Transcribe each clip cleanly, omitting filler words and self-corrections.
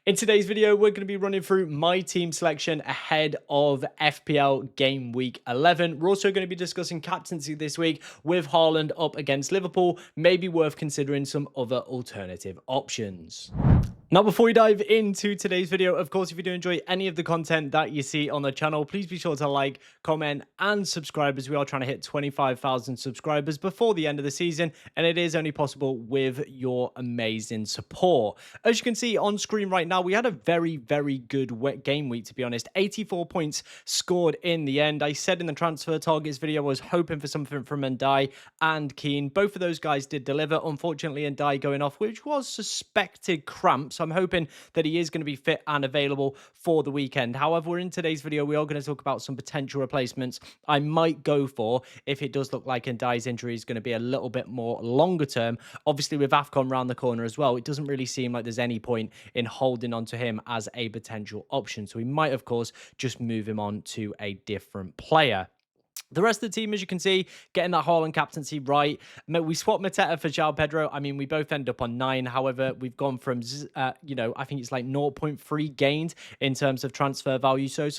In today's video, we're going to be running through my team selection ahead of FPL Game Week 11. We're also going to be discussing captaincy this week with Haaland up against Liverpool. Maybe worth considering some other alternative options. Now, before we dive into today's video, of course, if you do enjoy any of the content that you see on the channel, please be sure to like, comment, and subscribe, as we are trying to hit 25,000 subscribers before the end of the season, and it is only possible with your amazing support. As you can see on screen right now, we had a very, very good game week, to be honest. 84 points scored in the end. I said in the transfer targets video, I was hoping for something from Ndai and Keane. Both of those guys did deliver. Unfortunately, Ndai going off, which was suspected cramps. So I'm hoping that he is going to be fit and available for the weekend. However, in today's video, we are going to talk about some potential replacements I might go for if it does look like Ndai's injury is going to be a little bit more longer term. Obviously, with AFCON round the corner as well, it doesn't really seem like there's any point in holding on to him as a potential option. So we might, of course, just move him on to a different player. The rest of the team, as you can see, getting that Haaland captaincy right. We swapped Mateta for João Pedro. I mean, we both end up on 9. However, we've gone from, I think it's like 0.3 gained in terms of transfer value so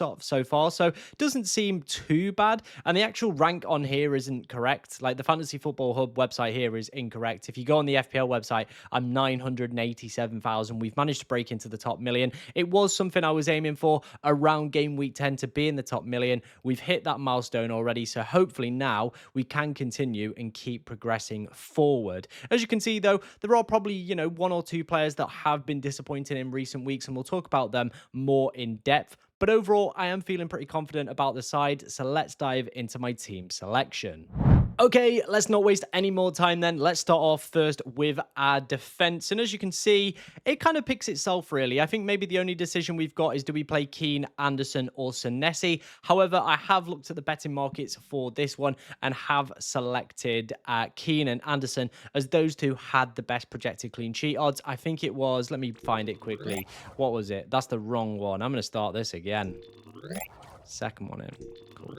far. So it doesn't seem too bad. And the actual rank on here isn't correct. Like the Fantasy Football Hub website here is incorrect. If you go on the FPL website, I'm 987,000. We've managed to break into the top million. It was something I was aiming for around game week 10 to be in the top million. We've hit that milestone already. So hopefully now we can continue and keep progressing forward. As you can see, though, there are probably, one or two players that have been disappointing in recent weeks, and we'll talk about them more in depth. But overall, I am feeling pretty confident about the side. So let's dive into my team selection. Okay, let's not waste any more time then. Let's start off first with our defense. And as you can see, it kind of picks itself, really. I think maybe the only decision we've got is, do we play Keane, Anderson, or Senesi? However, I have looked at the betting markets for this one and have selected Keane and Anderson, as those two had the best projected clean sheet odds. I think it was, let me find it quickly. What was it? That's the wrong one. I'm going to start this again. Second one in. Cool.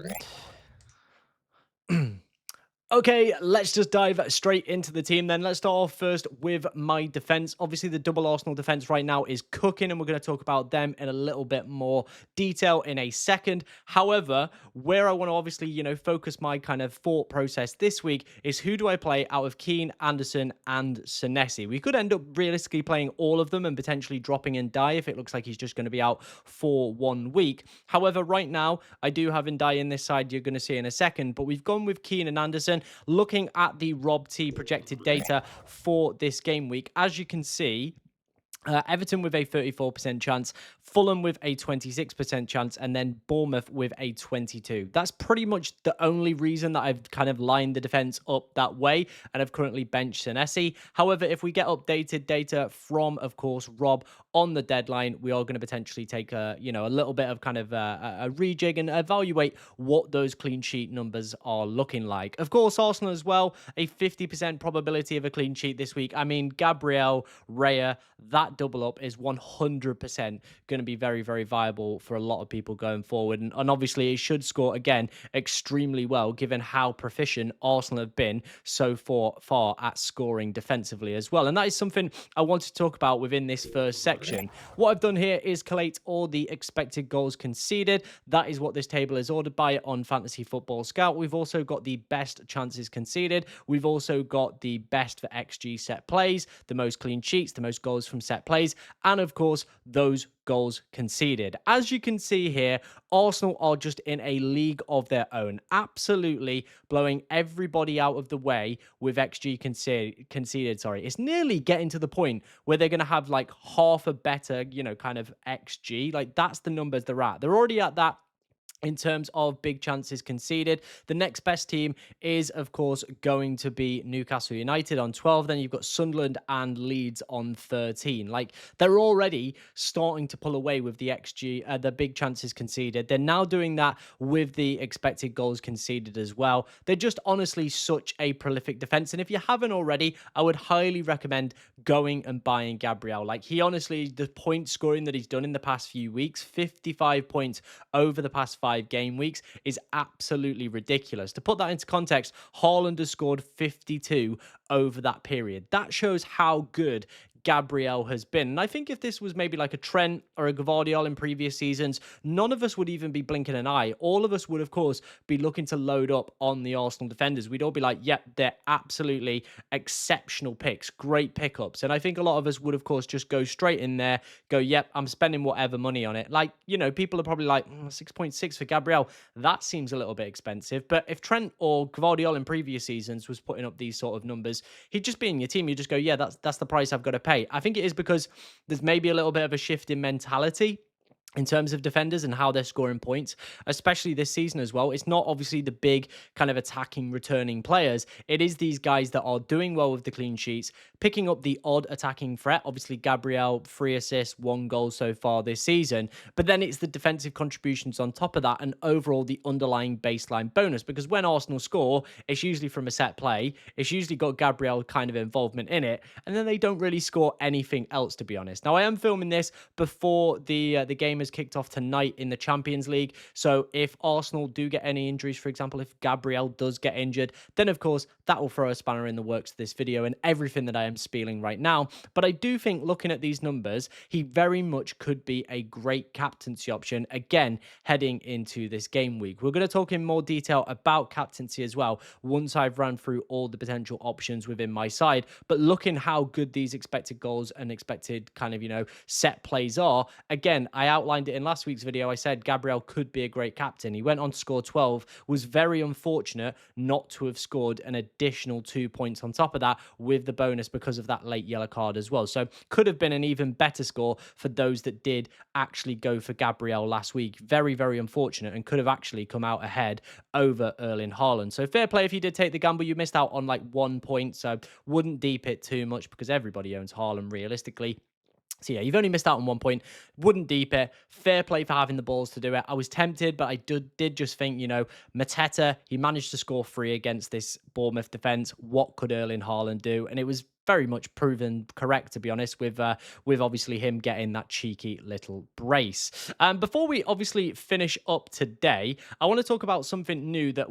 Okay, let's just dive straight into the team then. Let's start off first with my defense. Obviously, the double Arsenal defense right now is cooking, and we're going to talk about them in a little bit more detail in a second. However, where I want to obviously, focus my kind of thought process this week is, who do I play out of Keane, Anderson, and Senesi? We could end up realistically playing all of them and potentially dropping Ndai if it looks like he's just going to be out for 1 week. However, right now, I do have Ndai in this side, you're going to see in a second, but we've gone with Keane and Anderson. Looking at the Rob T projected data for this game week, as you can see, Everton with a 34% chance, Fulham with a 26% chance, and then Bournemouth with a 22%. That's pretty much the only reason that I've kind of lined the defense up that way, and I've currently benched Senesi. However, if we get updated data from, of course, Rob on the deadline, we are going to potentially take a little bit of kind of a rejig and evaluate what those clean sheet numbers are looking like. Of course, Arsenal as well, a 50% probability of a clean sheet this week. I mean, Gabriel, Raya, that double up is 100% going to be very, very viable for a lot of people going forward. And obviously, it should score, again, extremely well, given how proficient Arsenal have been so far at scoring defensively as well. And that is something I want to talk about within this first section. What I've done here is collate all the expected goals conceded. That is what this table is ordered by on Fantasy Football Scout. We've also got the best chances conceded. We've also got the best for XG set plays, the most clean sheets, the most goals from set plays, and of course, those goals conceded. As you can see here, Arsenal are just in a league of their own, absolutely blowing everybody out of the way with XG conceded. It's nearly getting to the point where they're going to have like half a better, kind of XG. Like, that's the numbers they're at. They're already at that in terms of big chances conceded. The next best team is, of course, going to be Newcastle United on 12. Then you've got Sunderland and Leeds on 13. Like, they're already starting to pull away with the XG, the big chances conceded. They're now doing that with the expected goals conceded as well. They're just honestly such a prolific defense. And if you haven't already, I would highly recommend going and buying Gabriel. Like, he honestly, the point scoring that he's done in the past few weeks, 55 points over the past 5 game weeks, is absolutely ridiculous. To put that into context, Haaland has scored 52 over that period. That shows how good Gabriel has been. And I think if this was maybe like a Trent or a Gvardiol in previous seasons, none of us would even be blinking an eye. All of us would, of course, be looking to load up on the Arsenal defenders. We'd all be like, yep, they're absolutely exceptional picks, great pickups. And I think a lot of us would, of course, just go straight in there, go, yep, I'm spending whatever money on it. Like, people are probably like, 6.6 for Gabriel. That seems a little bit expensive. But if Trent or Gvardiol in previous seasons was putting up these sort of numbers, he'd just be in your team. You just go, yeah, that's the price I've got to pay. I think it is because there's maybe a little bit of a shift in mentality in terms of defenders and how they're scoring points, especially this season as well. It's not obviously the big kind of attacking returning players. It is these guys that are doing well with the clean sheets, picking up the odd attacking threat. Obviously, Gabriel, 3 assists, 1 goal so far this season. But then it's the defensive contributions on top of that and overall the underlying baseline bonus. Because when Arsenal score, it's usually from a set play. It's usually got Gabriel kind of involvement in it. And then they don't really score anything else, to be honest. Now, I am filming this before the game has kicked off tonight in the Champions League. So if Arsenal do get any injuries, for example, if Gabriel does get injured, then of course that will throw a spanner in the works to this video and everything that I am spieling right now. But I do think looking at these numbers, he very much could be a great captaincy option again heading into this game week. We're going to talk in more detail about captaincy as well once I've run through all the potential options within my side. But looking how good these expected goals and expected kind of, set plays are, again, I outlined it in last week's video. I said Gabriel could be a great captain. He went on to score 12, was very unfortunate not to have scored an additional 2 points on top of that with the bonus because of that late yellow card as well. So could have been an even better score for those that did actually go for Gabriel last week. Very, very unfortunate and could have actually come out ahead over Erling Haaland. So fair play if you did take the gamble. You missed out on like 1 point, so wouldn't deep it too much because everybody owns Haaland realistically. So yeah, you've only missed out on 1 point. Wouldn't deep it. Fair play for having the balls to do it. I was tempted, but I did just think, Mateta, he managed to score 3 against this Bournemouth defence. What could Erling Haaland do? And it was very much proven correct, to be honest, with obviously him getting that cheeky little brace. Before we obviously finish up today, I want to talk about something new that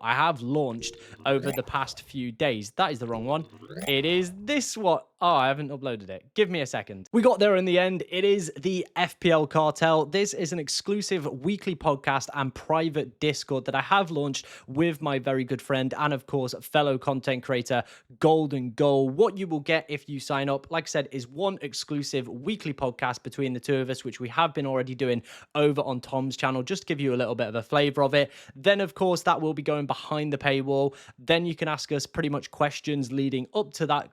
I have launched over the past few days. That is the wrong one. It is this one. Oh, I haven't uploaded it. Give me a second. We got there in the end. It is the FPL Cartel. This is an exclusive weekly podcast and private Discord that I have launched with my very good friend and, of course, fellow content creator, Golden Goal. What you will get if you sign up, like I said, is one exclusive weekly podcast between the two of us, which we have been already doing over on Tom's channel, just to give you a little bit of a flavor of it. Then, of course, that will be going behind the paywall. Then you can ask us pretty much questions leading up to that,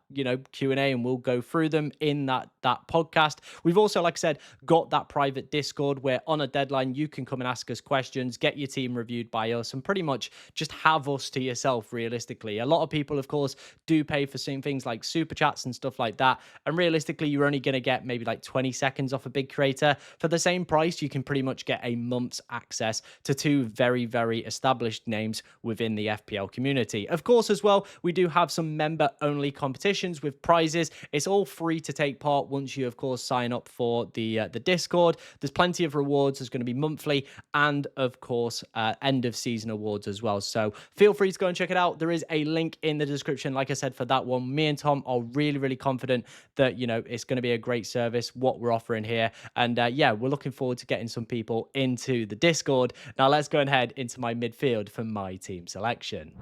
Q&A, and we'll go through them in that podcast. We've also, like I said, got that private Discord where on a deadline you can come and ask us questions, get your team reviewed by us, and pretty much just have us to yourself realistically. A lot of people, of course, do pay for certain things like super chats and stuff like that, and realistically you're only going to get maybe like 20 seconds off a big creator. For the same price, you can pretty much get a month's access to 2 very, very established names within the FPL community. Of course, as well, we do have some member only competitions with prizes. It's all free to take part once you, of course, sign up for the Discord. There's plenty of rewards. There's going to be monthly and, of course, end of season awards as well. So feel free to go and check it out. There is a link in the description, like I said, for that one. Me and Tom are really, really confident that, it's going to be a great service, what we're offering here. And yeah, we're looking forward to getting some people into the Discord. Now let's go ahead into my midfield for my team selection.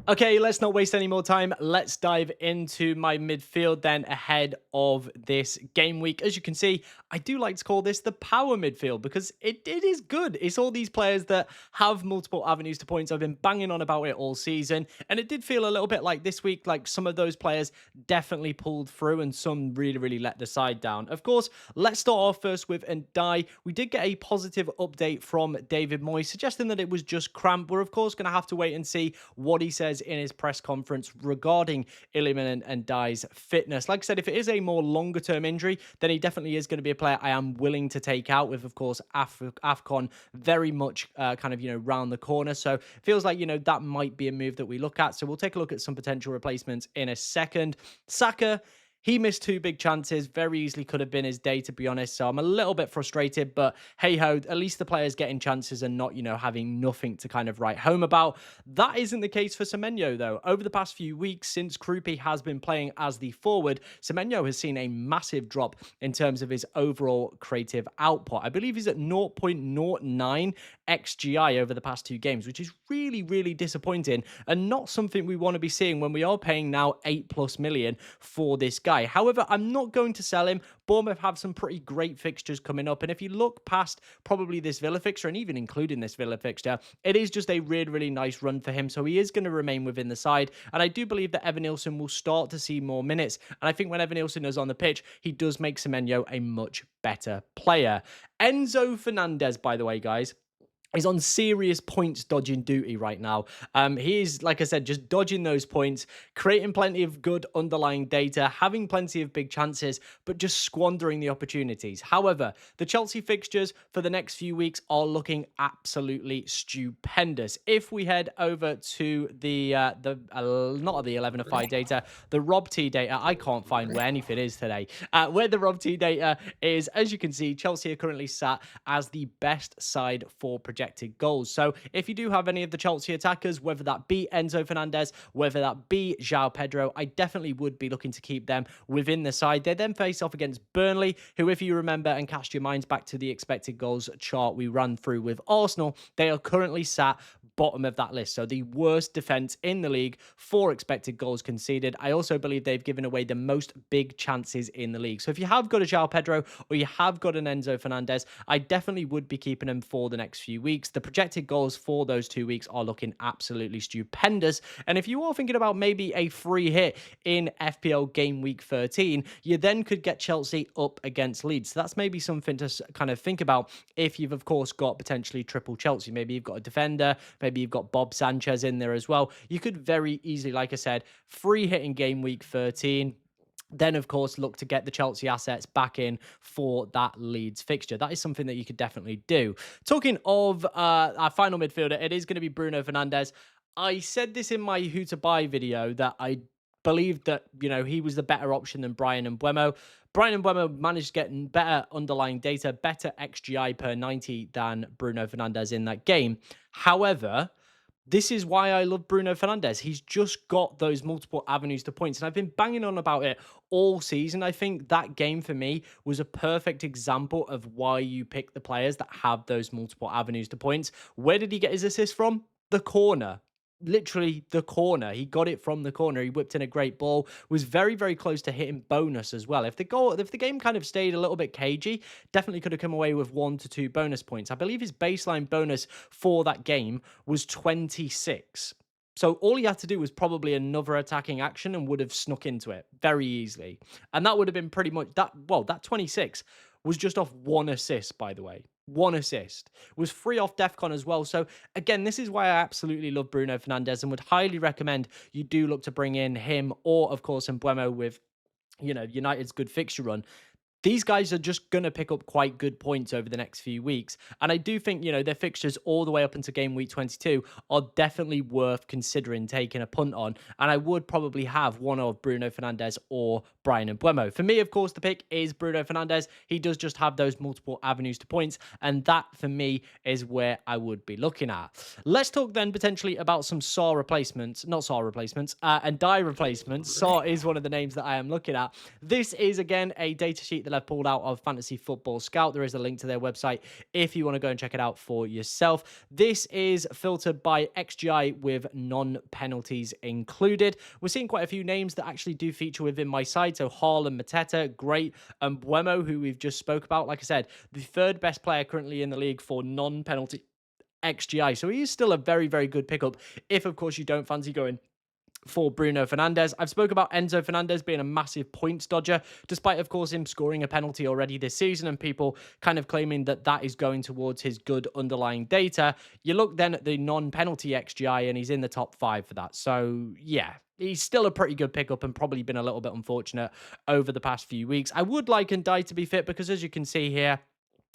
Okay, let's not waste any more time. Let's dive into my midfield then ahead of this game week. As you can see, I do like to call this the power midfield because it is good. It's all these players that have multiple avenues to points. I've been banging on about it all season, and it did feel a little bit like this week, like some of those players definitely pulled through and some really, really let the side down. Of course, let's start off first with Ndai. We did get a positive update from David Moyes suggesting that it was just cramp. We're, of course, going to have to wait and see what he says in his press conference regarding Iliman and Ndai's fitness. Like I said, if it is a more longer term injury, then he definitely is going to be a player I am willing to take out with, of course, AFCON very much kind of, round the corner. So it feels like, that might be a move that we look at. So we'll take a look at some potential replacements in a second. Saka, He missed two big chances, very easily could have been his day, to be honest. So I'm a little bit frustrated, but hey ho, at least the player's getting chances and not, having nothing to kind of write home about. That isn't the case for Semenyo, though. Over the past few weeks, since Krupi has been playing as the forward, Semenyo has seen a massive drop in terms of his overall creative output. I believe he's at 0.09 XGI over the past two games, which is really, really disappointing and not something we want to be seeing when we are paying now 8+ million for this guy. However, I'm not going to sell him. Bournemouth have some pretty great fixtures coming up. And if you look past probably this Villa fixture and even including this Villa fixture, it is just a really, really nice run for him. So he is going to remain within the side. And I do believe that Evan Nilsson will start to see more minutes. And I think when Evan Nilsson is on the pitch, he does make Semenyo a much better player. Enzo Fernandez, by the way, guys, is on serious points dodging duty right now. He is, like I said, just dodging those points, creating plenty of good underlying data, having plenty of big chances, but just squandering the opportunities. However, the Chelsea fixtures for the next few weeks are looking absolutely stupendous. If we head over to the not the 11-5 data, the Rob T data, I can't find where anything is today. Where the Rob T data is, as you can see, Chelsea are currently sat as the best side for projected goals. So if you do have any of the Chelsea attackers, whether that be Enzo Fernandez, whether that be João Pedro, I definitely would be looking to keep them within the side. They then face off against Burnley, who, if you remember and cast your minds back to the expected goals chart we ran through with Arsenal, they are currently sat bottom of that list. So the worst defense in the league for expected goals conceded. I also believe they've given away the most big chances in the league. So if you have got a João Pedro or you have got an Enzo Fernandez, I definitely would be keeping him for the next few weeks. The projected goals for those 2 weeks are looking absolutely stupendous. And if you are thinking about maybe a free hit in FPL Game Week 13, you then could get Chelsea up against Leeds. So that's maybe something to kind of think about if you've, of course, got potentially triple Chelsea. Maybe you've got a defender, maybe you've got Bob Sanchez in there as well. You could very easily, like I said, free hit in Game Week 13. Then, of course, look to get the Chelsea assets back in for that Leeds fixture. That is something that you could definitely do. Talking of our final midfielder, it is going to be Bruno Fernandes. I said this in my Who to Buy video that I believed that, he was the better option than Brian and Mbeumo. Brian and Mbeumo managed to get better underlying data, better XGI per 90 than Bruno Fernandes in that game. However, this is why I love Bruno Fernandes. He's just got those multiple avenues to points. And I've been banging on about it all season. I think that game for me was a perfect example of why you pick the players that have those multiple avenues to points. Where did he get his assist from? The corner. Literally the corner. He got it from the corner. He whipped in a great ball. Was very, very close to hitting bonus as well. If the game kind of stayed a little bit cagey, definitely could have come away with 1 to 2 bonus points. I believe his baseline bonus for that game was 26. So all he had to do was probably another attacking action and would have snuck into it very easily. And that would have been pretty much that. Well, that 26 was just off 1 assist, by the way. 1 assist. Was free off DEFCON as well. So again, this is why I absolutely love Bruno Fernandes and would highly recommend you do look to bring in him or, of course, Mbeumo with, United's good fixture run. These guys are just going to pick up quite good points over the next few weeks. And I do think, their fixtures all the way up into Game Week 22 are definitely worth considering taking a punt on. And I would probably have one of Bruno Fernandes or Brian Mbeumo. For me, of course, the pick is Bruno Fernandes. He does just have those multiple avenues to points. And that, for me, is where I would be looking at. Let's talk then potentially about some SAR replacements. Not SAR replacements, and die replacements. SAR is one of the names that I am looking at. This is, again, a data sheet that I've pulled out of Fantasy Football Scout. There is a link to their website if you want to go and check it out for yourself. This is filtered by XGI with non-penalties included. We're seeing quite a few names that actually do feature within my side. So Haaland, Mateta, great. And Mbeumo, who we've just spoke about. Like I said, the third best player currently in the league for non-penalty XGI. So he is still a very, very good pickup if, of course, you don't fancy going for Bruno Fernandes. I've spoke about Enzo Fernandez being a massive points dodger, despite, of course, him scoring a penalty already this season and people kind of claiming that that is going towards his good underlying data. You look then at the non-penalty XGI and he's in the top 5 for that. So, yeah, he's still a pretty good pickup and probably been a little bit unfortunate over the past few weeks. I would like Ndai to be fit because, as you can see here,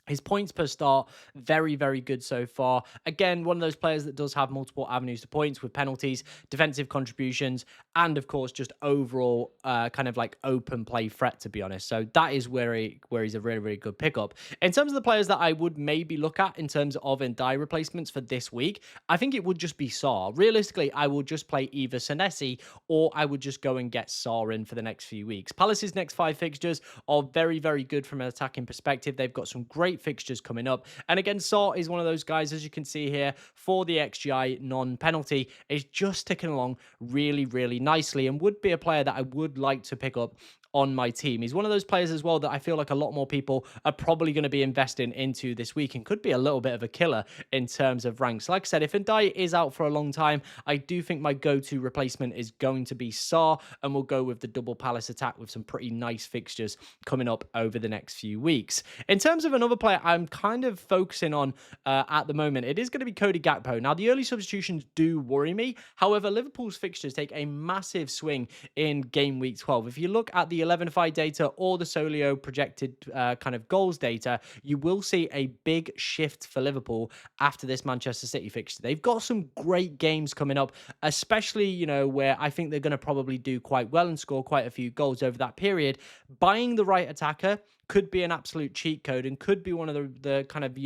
His points per start, very, very good so far. Again, one of those players that does have multiple avenues to points with penalties, defensive contributions, and of course, just overall kind of like open play threat, to be honest. So that is where he's a really, really good pickup. In terms of the players that I would maybe look at in terms of in die replacements for this week, I think it would just be Saar. Realistically, I will just play either Senesi or I would just go and get Saar in for the next few weeks. Palace's next 5 fixtures are very, very good from an attacking perspective. They've got some great fixtures coming up. And again, Saar is one of those guys, as you can see here, for the XGI non-penalty, is just ticking along really, really nicely and would be a player that I would like to pick up on my team. He's one of those players as well that I feel like a lot more people are probably going to be investing into this week and could be a little bit of a killer in terms of ranks. Like I said, if Ndai is out for a long time, I do think my go-to replacement is going to be Saar, and we'll go with the double Palace attack with some pretty nice fixtures coming up over the next few weeks. In terms of another player I'm kind of focusing on at the moment, it is going to be Cody Gakpo. Now, the early substitutions do worry me. However, Liverpool's fixtures take a massive swing in game week 12. If you look at the 11fi data or the Solio projected kind of goals data, you will see a big shift for Liverpool after this Manchester City fixture. They've got some great games coming up, especially, where I think they're going to probably do quite well and score quite a few goals over that period. Buying the right attacker could be an absolute cheat code and could be one of the kind of,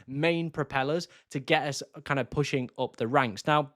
main propellers to get us kind of pushing up the ranks. Now,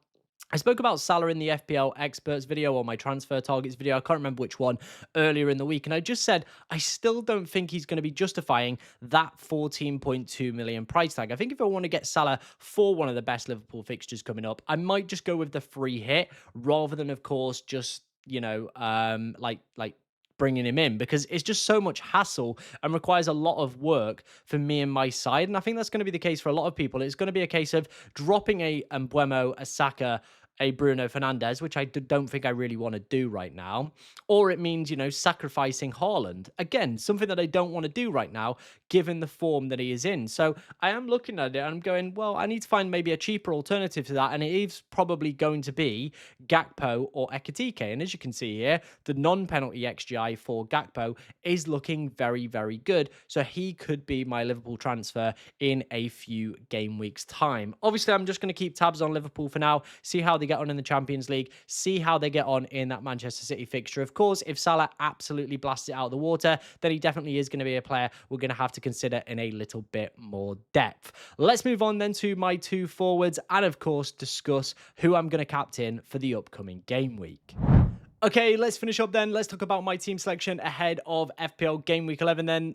I spoke about Salah in the FPL experts video or my transfer targets video. I can't remember which one earlier in the week. And I just said, I still don't think he's going to be justifying that 14.2 million price tag. I think if I want to get Salah for one of the best Liverpool fixtures coming up, I might just go with the free hit rather than, of course, just, like bringing him in, because it's just so much hassle and requires a lot of work for me and my side. And I think that's going to be the case for a lot of people. It's going to be a case of dropping a Mbuemo, a Saka, a Bruno Fernandes, which I don't think I really want to do right now. Or it means, sacrificing Haaland. Again, something that I don't want to do right now, given the form that he is in. So I am looking at it and I'm going, well, I need to find maybe a cheaper alternative to that. And it is probably going to be Gakpo or Ekitike. And as you can see here, the non-penalty XGI for Gakpo is looking very, very good. So he could be my Liverpool transfer in a few game weeks' time. Obviously, I'm just going to keep tabs on Liverpool for now, see how they get on in the Champions League, see how they get on in that Manchester City fixture. Of course, if Salah absolutely blasts it out of the water, then he definitely is going to be a player we're going to have to consider in a little bit more depth. Let's move on then to my two forwards and, of course, discuss who I'm going to captain for the upcoming game week. Okay, let's finish up then. Let's talk about my team selection ahead of FPL Game Week 11 then.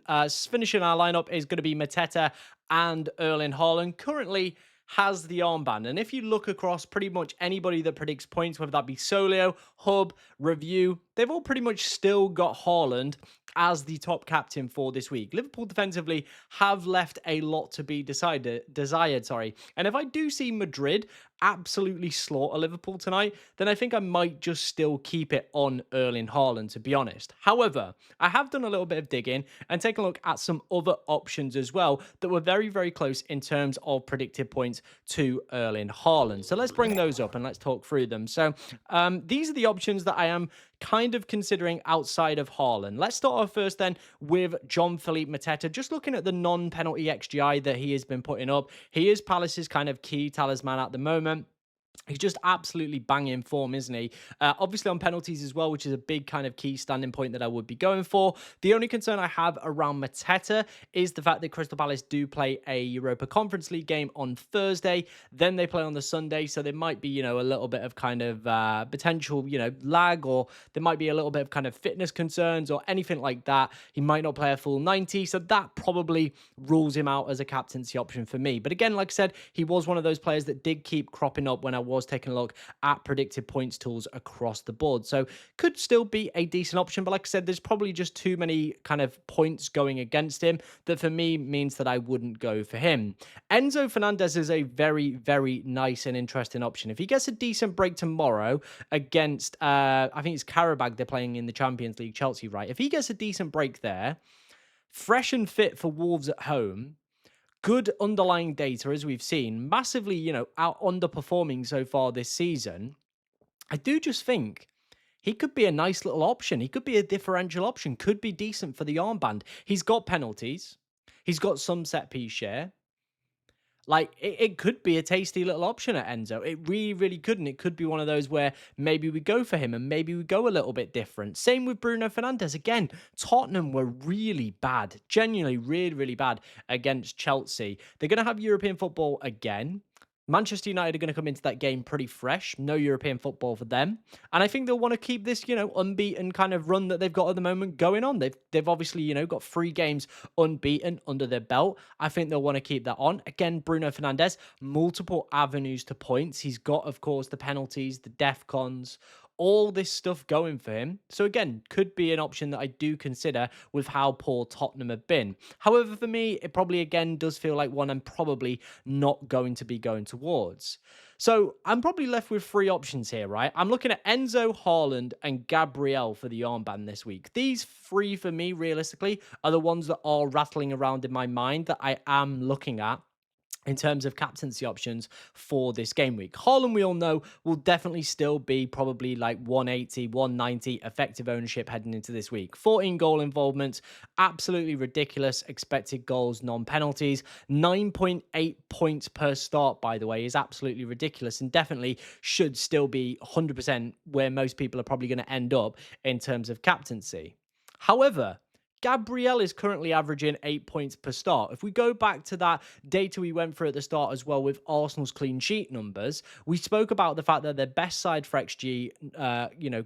Finishing our lineup is going to be Mateta and Erling Haaland. Currently has the armband. And if you look across pretty much anybody that predicts points, whether that be Solio, Hub, Review, they've all pretty much still got Haaland as the top captain for this week. Liverpool defensively have left a lot to be desired, sorry. And if I do see Madrid absolutely slaughter Liverpool tonight, then I think I might just still keep it on Erling Haaland, to be honest. However, I have done a little bit of digging and taken a look at some other options as well that were very, very close in terms of predicted points to Erling Haaland. So let's bring those up and let's talk through them. So these are the options that I am kind of considering outside of Haaland. Let's start off first then with Jean-Philippe Mateta. Just looking at the non-penalty XGI that he has been putting up, he is Palace's kind of key talisman at the moment. He's just absolutely banging form, isn't he? Obviously on penalties as well, which is a big kind of key standing point that I would be going for. The only concern I have around Mateta is the fact that Crystal Palace do play a Europa Conference League game on Thursday. Then they play on the Sunday, so there might be, a little bit of kind of potential, lag, or there might be a little bit of kind of fitness concerns or anything like that. He might not play a full 90, so that probably rules him out as a captaincy option for me. But again, like I said, he was one of those players that did keep cropping up when I was taking a look at predicted points tools across the board. So could still be a decent option. But like I said, there's probably just too many kind of points going against him that for me means that I wouldn't go for him. Enzo Fernandez is a very, very nice and interesting option. If he gets a decent break tomorrow against, I think it's Karabag, they're playing in the Champions League, Chelsea, right? If he gets a decent break there, fresh and fit for Wolves at home, good underlying data, as we've seen, massively, out underperforming so far this season, I do just think he could be a nice little option. He could be a differential option, could be decent for the armband. He's got penalties. He's got some set piece share. Like it could be a tasty little option at Enzo. It really, really could. And it could be one of those where maybe we go for him and maybe we go a little bit different. Same with Bruno Fernandes. Again, Tottenham were really bad, genuinely really, really bad against Chelsea. They're going to have European football again. Manchester United are going to come into that game pretty fresh. No European football for them. And I think they'll want to keep this, unbeaten kind of run that they've got at the moment going on. They've obviously, got 3 games unbeaten under their belt. I think they'll want to keep that on. Again, Bruno Fernandes, multiple avenues to points. He's got, of course, the penalties, the DEFCONs, all this stuff going for him. So again, could be an option that I do consider with how poor Tottenham have been. However, for me, it probably again does feel like one I'm probably not going to be going towards. So I'm probably left with 3 options here, right? I'm looking at Enzo, Haaland, and Gabriel for the armband this week. These 3 for me, realistically, are the ones that are rattling around in my mind that I am looking at in terms of captaincy options for this game week. Haaland, we all know, will definitely still be probably like 180, 190 effective ownership heading into this week. 14 goal involvements, absolutely ridiculous expected goals, non-penalties. 9.8 points per start, by the way, is absolutely ridiculous and definitely should still be 100% where most people are probably going to end up in terms of captaincy. However, Gabriel is currently averaging 8 points per start. If we go back to that data we went through at the start as well with Arsenal's clean sheet numbers, we spoke about the fact that their best side for XG,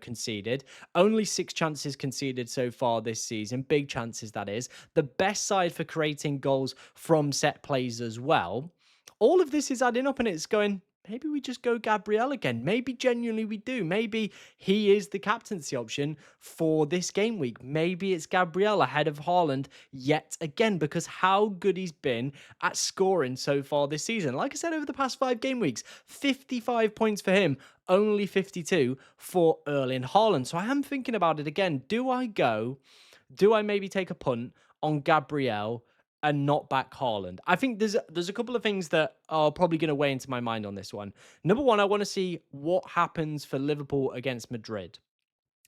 conceded. Only 6 chances conceded so far this season. Big chances, that is. The best side for creating goals from set plays as well. All of this is adding up and it's going, maybe we just go Gabriel again. Maybe genuinely we do. Maybe he is the captaincy option for this game week. Maybe it's Gabriel ahead of Haaland yet again, because how good he's been at scoring so far this season. Like I said, over the past 5 game weeks, 55 points for him, only 52 for Erling Haaland. So I am thinking about it again. Do I maybe take a punt on Gabriel and not back Haaland? I think there's a couple of things that are probably going to weigh into my mind on this one. Number one, I want to see what happens for Liverpool against Madrid.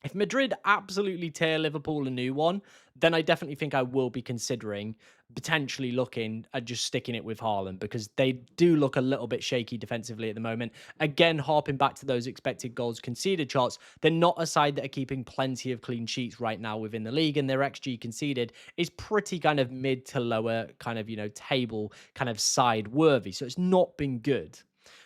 If Madrid absolutely tear Liverpool a new one, then I definitely think I will be considering potentially looking at just sticking it with Haaland, because they do look a little bit shaky defensively at the moment. Again, harping back to those expected goals conceded charts, they're not a side that are keeping plenty of clean sheets right now within the league, and their XG conceded is pretty kind of mid to lower kind of, table kind of side worthy. So it's not been good.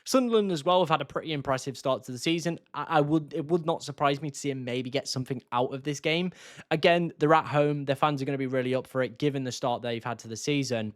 Sunderland as well have had a pretty impressive start to the season. It would not surprise me to see him maybe get something out of this game. Again, they're at home. Their fans are going to be really up for it, given the start they've had to the season.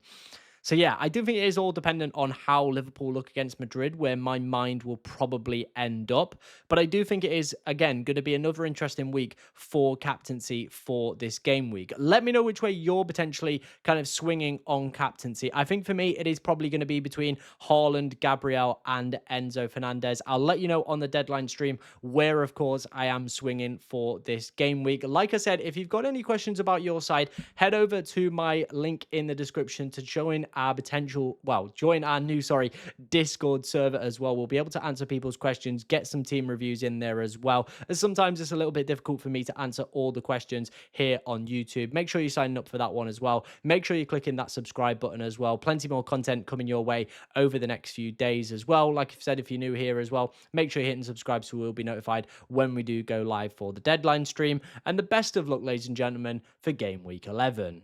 So yeah, I do think it is all dependent on how Liverpool look against Madrid, where my mind will probably end up. But I do think it is, again, going to be another interesting week for captaincy for this game week. Let me know which way you're potentially kind of swinging on captaincy. I think for me, it is probably going to be between Haaland, Gabriel, and Enzo Fernandez. I'll let you know on the deadline stream where, of course, I am swinging for this game week. Like I said, if you've got any questions about your side, head over to my link in the description to join our new Discord server as well. We'll be able to answer people's questions, get some team reviews in there as well, as sometimes it's a little bit difficult for me to answer all the questions here on YouTube. Make sure you sign up for that one as well. Make sure you're clicking that subscribe button as well. Plenty more content coming your way over the next few days as well. Like I've said, if you're new here as well, make sure you're hitting subscribe so we'll be notified when we do go live for the deadline stream. And the best of luck, ladies and gentlemen, for game week 11.